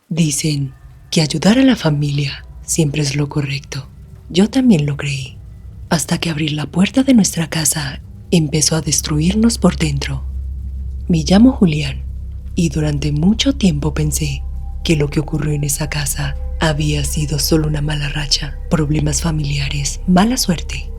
Dicen que ayudar a la familia siempre es lo correcto. Yo también lo creí, hasta que abrir la puerta de nuestra casa empezó a destruirnos por dentro. Me llamo Julián y durante mucho tiempo pensé que lo que ocurrió en esa casa había sido solo una mala racha, problemas familiares, mala suerte.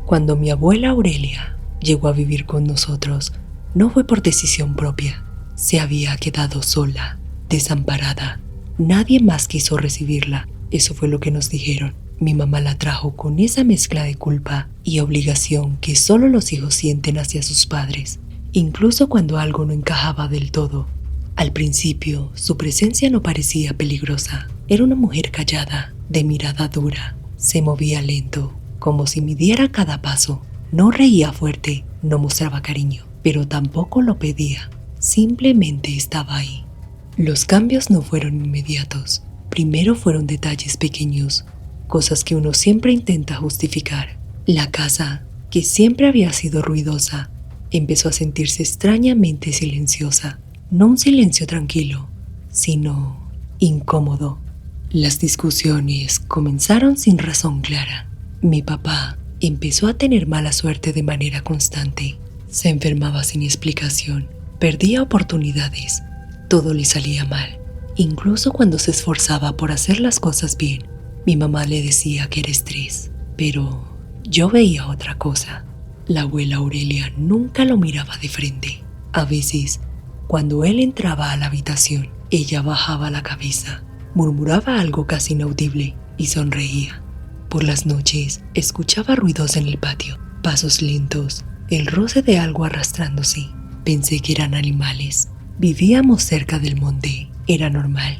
Cuando mi abuela Aurelia llegó a vivir con nosotros, no fue por decisión propia. Se había quedado sola, desamparada. Nadie más quiso recibirla. Eso fue lo que nos dijeron. Mi mamá la trajo con esa mezcla de culpa y obligación que solo los hijos sienten hacia sus padres, incluso cuando algo no encajaba del todo. Al principio, su presencia no parecía peligrosa. Era una mujer callada, de mirada dura. Se movía lento, como si midiera cada paso. No reía fuerte, no mostraba cariño, pero tampoco lo pedía. Simplemente estaba ahí. Los cambios no fueron inmediatos. Primero fueron detalles pequeños, cosas que uno siempre intenta justificar. La casa, que siempre había sido ruidosa, empezó a sentirse extrañamente silenciosa. No un silencio tranquilo, sino incómodo. Las discusiones comenzaron sin razón clara. Mi papá empezó a tener mala suerte de manera constante. Se enfermaba sin explicación, perdía oportunidades, todo le salía mal. Incluso cuando se esforzaba por hacer las cosas bien, mi mamá le decía que era estrés, pero yo veía otra cosa. La abuela Aurelia nunca lo miraba de frente. A veces, cuando él entraba a la habitación, ella bajaba la cabeza, murmuraba algo casi inaudible y sonreía. Por las noches, escuchaba ruidos en el patio, pasos lentos, el roce de algo arrastrándose. Pensé que eran animales. Vivíamos cerca del monte, era normal.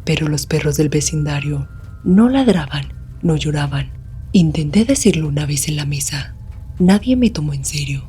Pero los perros del vecindario no ladraban, no lloraban. Intenté decirlo una vez en la mesa. Nadie me tomó en serio.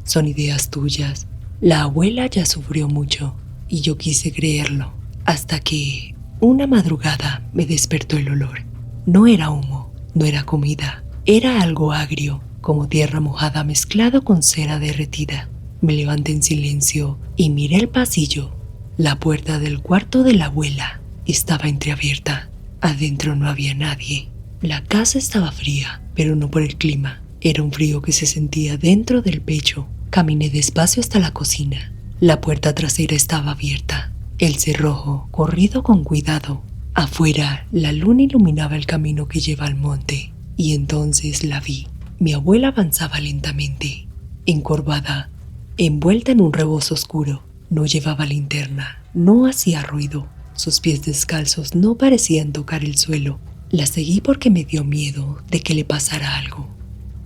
Son ideas tuyas. La abuela ya sufrió mucho y yo quise creerlo, hasta que una madrugada me despertó el olor. No era humo, no era comida, era algo agrio, como tierra mojada mezclado con cera derretida. Me levanté en silencio y miré el pasillo. La puerta del cuarto de la abuela estaba entreabierta. Adentro no había nadie. La casa estaba fría, pero no por el clima. Era un frío que se sentía dentro del pecho. Caminé despacio hasta la cocina. La puerta trasera estaba abierta, el cerrojo corrido con cuidado. Afuera, la luna iluminaba el camino que lleva al monte, y entonces la vi. Mi abuela avanzaba lentamente, encorvada, envuelta en un rebozo oscuro. No llevaba linterna, no hacía ruido. Sus pies descalzos no parecían tocar el suelo. La seguí porque me dio miedo de que le pasara algo.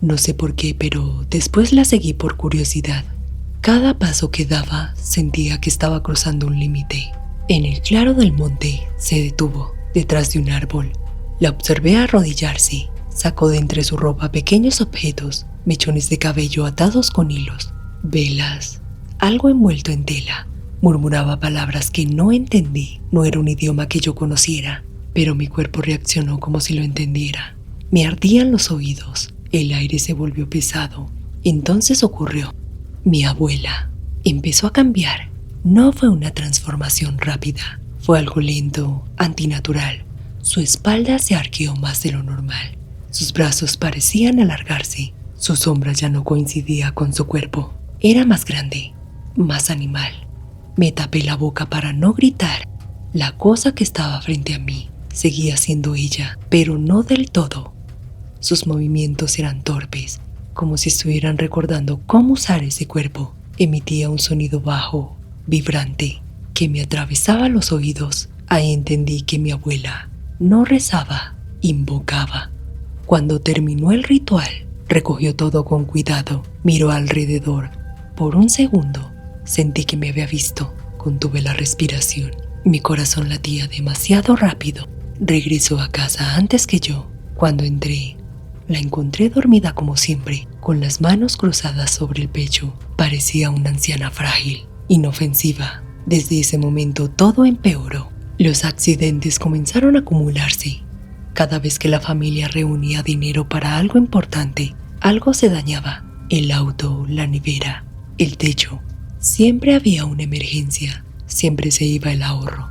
No sé por qué, pero después la seguí por curiosidad. Cada paso que daba sentía que estaba cruzando un límite. En el claro del monte se detuvo, detrás de un árbol. La observé arrodillarse. Sacó de entre su ropa pequeños objetos, mechones de cabello atados con hilos, velas, algo envuelto en tela. Murmuraba palabras que no entendí. No era un idioma que yo conociera, pero mi cuerpo reaccionó como si lo entendiera. Me ardían los oídos. El aire se volvió pesado. Entonces ocurrió. Mi abuela empezó a cambiar. No fue una transformación rápida. Fue algo lento, antinatural. Su espalda se arqueó más de lo normal. Sus brazos parecían alargarse. Su sombra ya no coincidía con su cuerpo. Era más grande, más animal. Me tapé la boca para no gritar. La cosa que estaba frente a mí seguía siendo ella, pero no del todo. Sus movimientos eran torpes, como si estuvieran recordando cómo usar ese cuerpo. Emitía un sonido bajo, vibrante, que me atravesaba los oídos. Ahí entendí que mi abuela no rezaba, invocaba. Cuando terminó el ritual, recogió todo con cuidado, miró alrededor. Por un segundo, sentí que me había visto. Contuve la respiración. Mi corazón latía demasiado rápido. Regresó a casa antes que yo. Cuando entré, la encontré dormida como siempre, con las manos cruzadas sobre el pecho. Parecía una anciana frágil, inofensiva. Desde ese momento todo empeoró. Los accidentes comenzaron a acumularse. Cada vez que la familia reunía dinero para algo importante, algo se dañaba. El auto, la nevera, el techo. Siempre había una emergencia. Siempre se iba el ahorro.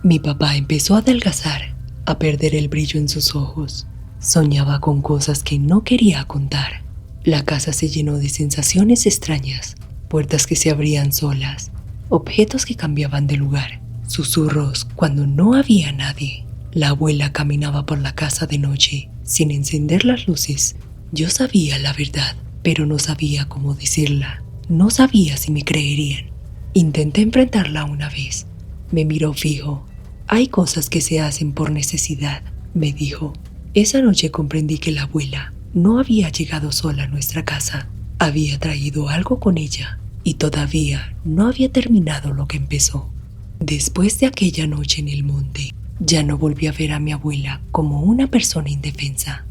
Mi papá empezó a adelgazar, a perder el brillo en sus ojos. Soñaba con cosas que no quería contar. La casa se llenó de sensaciones extrañas, puertas que se abrían solas, objetos que cambiaban de lugar, susurros cuando no había nadie. La abuela caminaba por la casa de noche, sin encender las luces. Yo sabía la verdad, pero no sabía cómo decirla. No sabía si me creerían. Intenté enfrentarla una vez. Me miró fijo. Hay cosas que se hacen por necesidad, me dijo. Esa noche comprendí que la abuela no había llegado sola a nuestra casa. Había traído algo con ella y todavía no había terminado lo que empezó. Después de aquella noche en el monte, ya no volví a ver a mi abuela como una persona indefensa.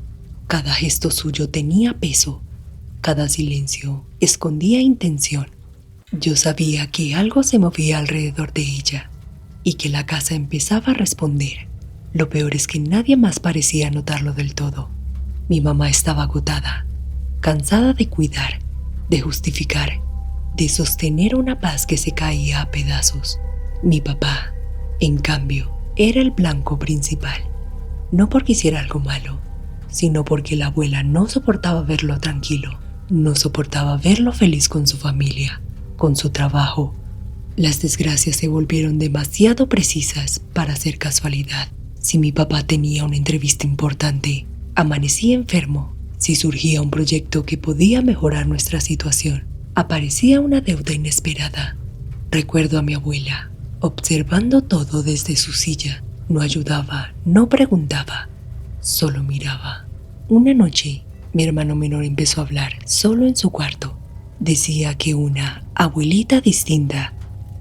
Cada gesto suyo tenía peso, cada silencio escondía intención. Yo sabía que algo se movía alrededor de ella y que la casa empezaba a responder. Lo peor es que nadie más parecía notarlo del todo. Mi mamá estaba agotada, cansada de cuidar, de justificar, de sostener una paz que se caía a pedazos. Mi papá, en cambio, era el blanco principal. No porque hiciera algo malo, sino porque la abuela no soportaba verlo tranquilo, no soportaba verlo feliz con su familia, con su trabajo. Las desgracias se volvieron demasiado precisas para ser casualidad. Si mi papá tenía una entrevista importante, amanecía enfermo. Si surgía un proyecto que podía mejorar nuestra situación, aparecía una deuda inesperada. Recuerdo a mi abuela, observando todo desde su silla. No ayudaba, no preguntaba, solo miraba. Una noche, mi hermano menor empezó a hablar solo en su cuarto. Decía que una abuelita distinta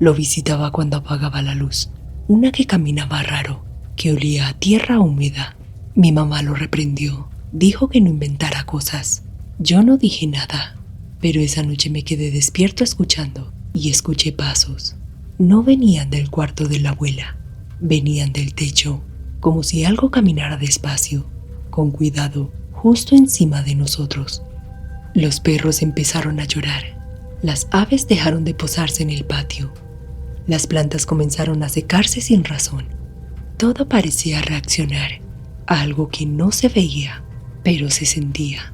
lo visitaba cuando apagaba la luz, una que caminaba raro, que olía a tierra húmeda. Mi mamá lo reprendió, dijo que no inventara cosas. Yo no dije nada, pero esa noche me quedé despierto escuchando y escuché pasos. No venían del cuarto de la abuela, venían del techo, como si algo caminara despacio, con cuidado, justo encima de nosotros. Los perros empezaron a llorar, las aves dejaron de posarse en el patio, las plantas comenzaron a secarse sin razón. Todo parecía reaccionar a algo que no se veía, pero se sentía.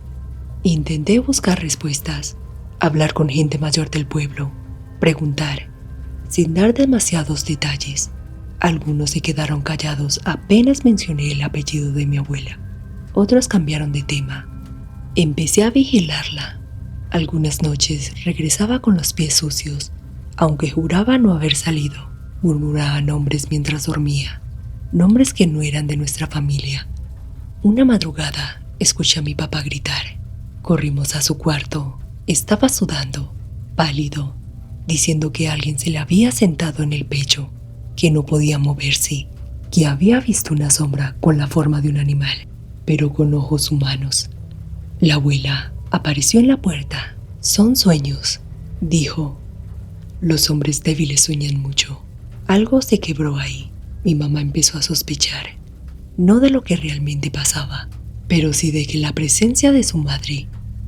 Intenté buscar respuestas, hablar con gente mayor del pueblo, preguntar, sin dar demasiados detalles. Algunos se quedaron callados apenas mencioné el apellido de mi abuela. Otros cambiaron de tema. Empecé a vigilarla. Algunas noches regresaba con los pies sucios, aunque juraba no haber salido. Murmuraba nombres mientras dormía, nombres que no eran de nuestra familia. Una madrugada escuché a mi papá gritar. Corrimos a su cuarto. Estaba sudando, pálido, diciendo que alguien se le había sentado en el pecho, que no podía moverse, que había visto una sombra con la forma de un animal, pero con ojos humanos. La abuela apareció en la puerta. Son sueños, dijo. Los hombres débiles sueñan mucho. Algo se quebró ahí. Mi mamá empezó a sospechar, no de lo que realmente pasaba, pero sí de que la presencia de su madre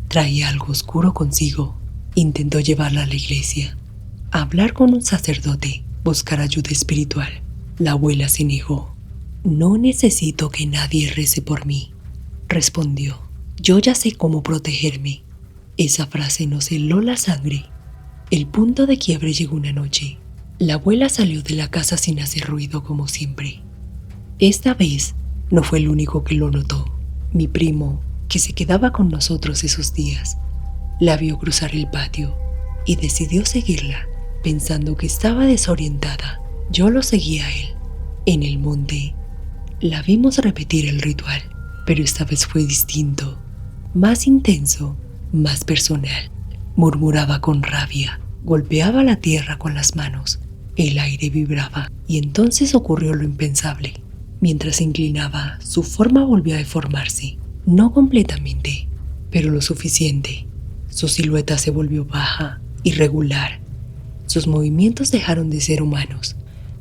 traía algo oscuro consigo. Intentó llevarla a la iglesia, a hablar con un sacerdote, buscar ayuda espiritual. La abuela se negó. No necesito que nadie rece por mí, respondió. Yo ya sé cómo protegerme. Esa frase nos heló la sangre. El punto de quiebre llegó una noche. La abuela salió de la casa sin hacer ruido como siempre. Esta vez no fue el único que lo notó. Mi primo, que se quedaba con nosotros esos días, la vio cruzar el patio y decidió seguirla, pensando que estaba desorientada. Yo lo seguí a él. En el monte, la vimos repetir el ritual, pero esta vez fue distinto, más intenso, más personal. Murmuraba con rabia, golpeaba la tierra con las manos. El aire vibraba y entonces ocurrió lo impensable. Mientras se inclinaba, su forma volvió a deformarse, no completamente, pero lo suficiente. Su silueta se volvió baja, irregular. Sus movimientos dejaron de ser humanos.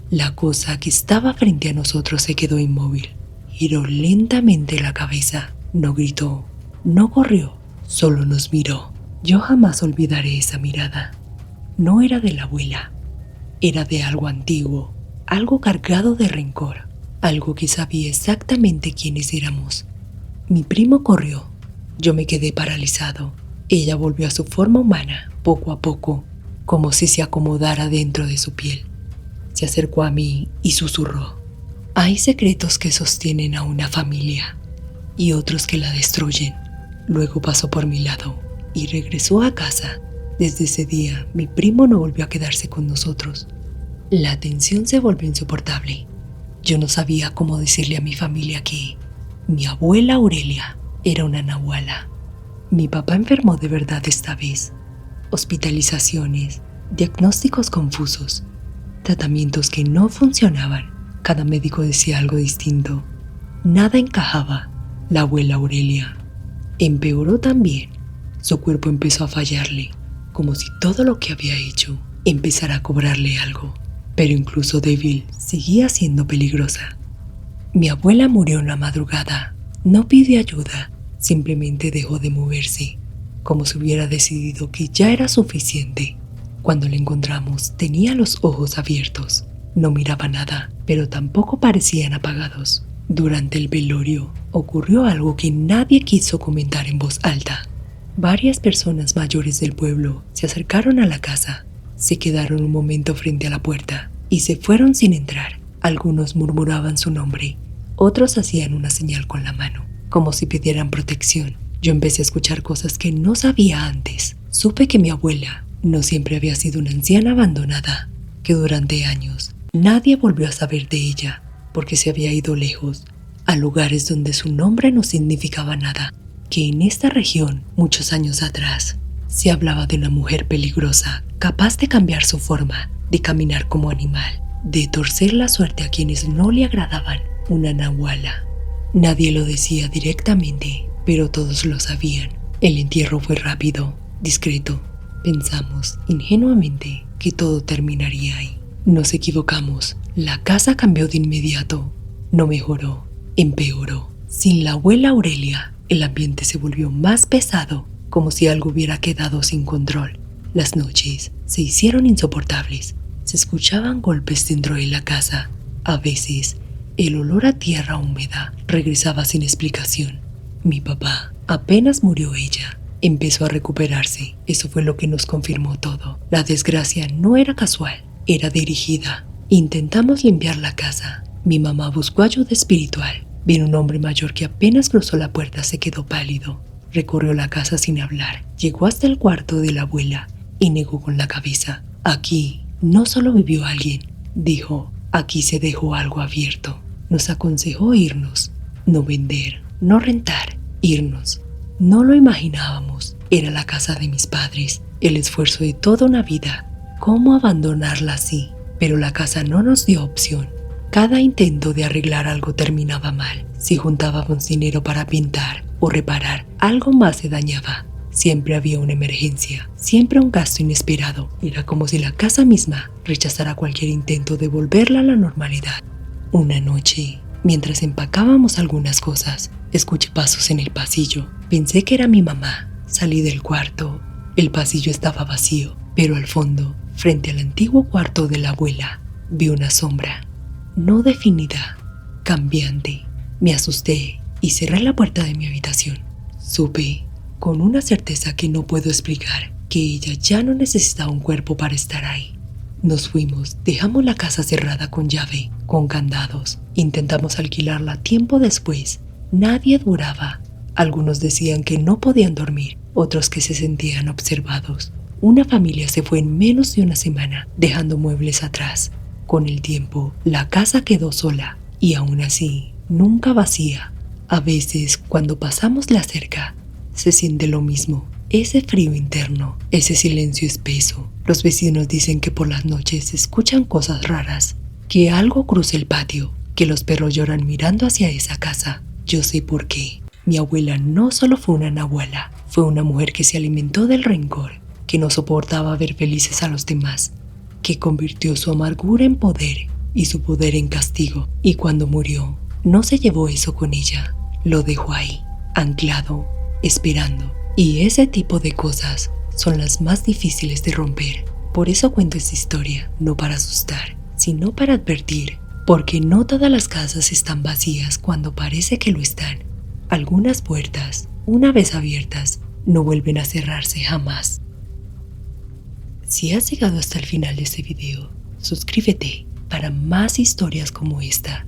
La cosa que estaba frente a nosotros se quedó inmóvil. Giró lentamente la cabeza. No gritó, no corrió, solo nos miró. Yo jamás olvidaré esa mirada. No era de la abuela, era de algo antiguo, algo cargado de rencor, algo que sabía exactamente quiénes éramos. Mi primo corrió, yo me quedé paralizado. Ella volvió a su forma humana, poco a poco, como si se acomodara dentro de su piel. Se acercó a mí y susurró: hay secretos que sostienen a una familia y otros que la destruyen. Luego pasó por mi lado y regresó a casa. Desde ese día, mi primo no volvió a quedarse con nosotros. La tensión se volvió insoportable. Yo no sabía cómo decirle a mi familia que mi abuela Aurelia era una nahuala. Mi papá enfermó de verdad esta vez. Hospitalizaciones, diagnósticos confusos, tratamientos que no funcionaban. Cada médico decía algo distinto. Nada encajaba. La abuela Aurelia empeoró también. Su cuerpo empezó a fallarle, como si todo lo que había hecho empezara a cobrarle algo. Pero incluso débil, seguía siendo peligrosa. Mi abuela murió en la madrugada. No pidió ayuda, simplemente dejó de moverse, como si hubiera decidido que ya era suficiente. Cuando la encontramos, tenía los ojos abiertos. No miraba nada, pero tampoco parecían apagados. Durante el velorio ocurrió algo que nadie quiso comentar en voz alta. Varias personas mayores del pueblo se acercaron a la casa, se quedaron un momento frente a la puerta y se fueron sin entrar. Algunos murmuraban su nombre, otros hacían una señal con la mano, como si pidieran protección. Yo empecé a escuchar cosas que no sabía antes. Supe que mi abuela no siempre había sido una anciana abandonada, que durante años nadie volvió a saber de ella porque se había ido lejos, a lugares donde su nombre no significaba nada, que en esta región, muchos años atrás, se hablaba de una mujer peligrosa, capaz de cambiar su forma, de caminar como animal, de torcer la suerte a quienes no le agradaban, una nahuala. Nadie lo decía directamente, pero todos lo sabían. El entierro fue rápido, discreto. Pensamos ingenuamente que todo terminaría ahí. Nos equivocamos. La casa cambió de inmediato. No mejoró, empeoró. Sin la abuela Aurelia, el ambiente se volvió más pesado, como si algo hubiera quedado sin control. Las noches se hicieron insoportables. Se escuchaban golpes dentro de la casa. A veces, el olor a tierra húmeda regresaba sin explicación. Mi papá, apenas murió ella, empezó a recuperarse. Eso fue lo que nos confirmó todo. La desgracia no era casual, era dirigida. Intentamos limpiar la casa. Mi mamá buscó ayuda espiritual. Vino un hombre mayor que apenas cruzó la puerta se quedó pálido. Recorrió la casa sin hablar. Llegó hasta el cuarto de la abuela y negó con la cabeza. Aquí no solo vivió alguien, dijo. Aquí se dejó algo abierto. Nos aconsejó irnos, no vender, no rentar, irnos. No lo imaginábamos. Era la casa de mis padres, el esfuerzo de toda una vida. ¿Cómo abandonarla así? Pero la casa no nos dio opción. Cada intento de arreglar algo terminaba mal. Si juntábamos dinero para pintar o reparar, algo más se dañaba. Siempre había una emergencia, siempre un gasto inesperado. Era como si la casa misma rechazara cualquier intento de volverla a la normalidad. Una noche, mientras empacábamos algunas cosas, escuché pasos en el pasillo. Pensé que era mi mamá. Salí del cuarto. El pasillo estaba vacío, pero al fondo, frente al antiguo cuarto de la abuela, vi una sombra. No definida, cambiante. Me asusté y cerré la puerta de mi habitación. Supe, con una certeza que no puedo explicar, que ella ya no necesitaba un cuerpo para estar ahí. Nos fuimos, dejamos la casa cerrada con llave, con candados. Intentamos alquilarla tiempo después. Nadie duraba. Algunos decían que no podían dormir, otros que se sentían observados. Una familia se fue en menos de una semana, dejando muebles atrás. Con el tiempo, la casa quedó sola y aún así, nunca vacía. A veces, cuando pasamos la cerca, se siente lo mismo. Ese frío interno, ese silencio espeso. Los vecinos dicen que por las noches se escuchan cosas raras, que algo cruza el patio, que los perros lloran mirando hacia esa casa. Yo sé por qué. Mi abuela no solo fue una nahuala, fue una mujer que se alimentó del rencor, que no soportaba ver felices a los demás, que convirtió su amargura en poder y su poder en castigo. Y cuando murió, no se llevó eso con ella, lo dejó ahí, anclado, esperando. Y ese tipo de cosas son las más difíciles de romper. Por eso cuento esta historia, no para asustar, sino para advertir, porque no todas las casas están vacías cuando parece que lo están. Algunas puertas, una vez abiertas, no vuelven a cerrarse jamás. Si has llegado hasta el final de este video, suscríbete para más historias como esta.